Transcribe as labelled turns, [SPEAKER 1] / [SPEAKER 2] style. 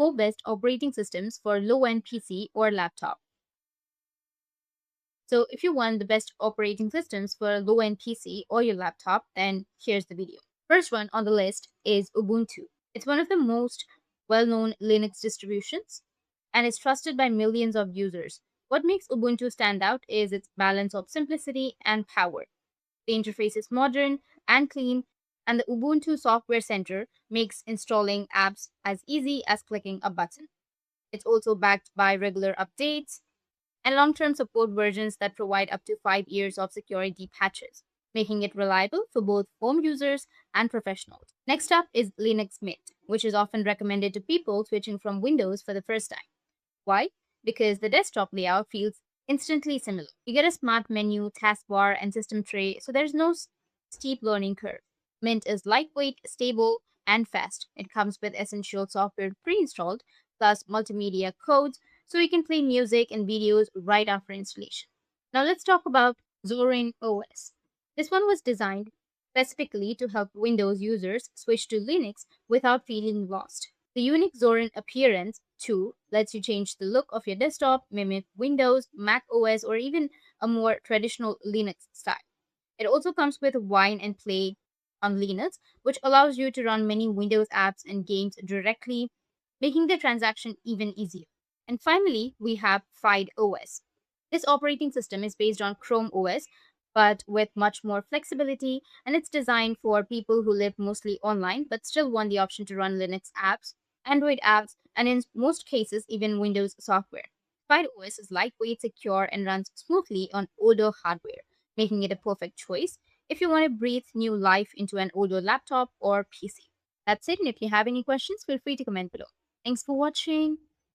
[SPEAKER 1] 4 best operating systems for low-end PC or laptop. So if you want the best operating systems for a low-end PC or your laptop, then here's the video. First one on the list is Ubuntu. It's one of the most well-known Linux distributions and is trusted by millions of users. What makes Ubuntu stand out is its balance of simplicity and power. The interface is modern and clean, and the Ubuntu Software Center makes installing apps as easy as clicking a button. It's also backed by regular updates and long term support versions that provide up to 5 years of security patches, making it reliable for both home users and professionals. Next up is Linux Mint, which is often recommended to people switching from Windows for the first time. Why? Because the desktop layout feels instantly similar. You get a smart menu, taskbar, and system tray, so there's no steep learning curve. Mint is lightweight, stable, and fast. It comes with essential software pre-installed, plus multimedia codes, so you can play music and videos right after installation. Now let's talk about Zorin OS. This one was designed specifically to help Windows users switch to Linux without feeling lost. The unique Zorin appearance, too, lets you change the look of your desktop, mimic Windows, Mac OS, or even a more traditional Linux style. It also comes with Wine and Play on Linux, which allows you to run many Windows apps and games directly, making the transaction even easier. And finally, we have Fried OS. This operating system is based on Chrome OS, but with much more flexibility, and it's designed for people who live mostly online but still want the option to run Linux apps, Android apps, and in most cases, even Windows software. Fried OS is lightweight, secure, and runs smoothly on older hardware, making it a perfect choice if you want to breathe new life into an older laptop or PC. That's it, and if you have any questions, feel free to comment below. Thanks for watching.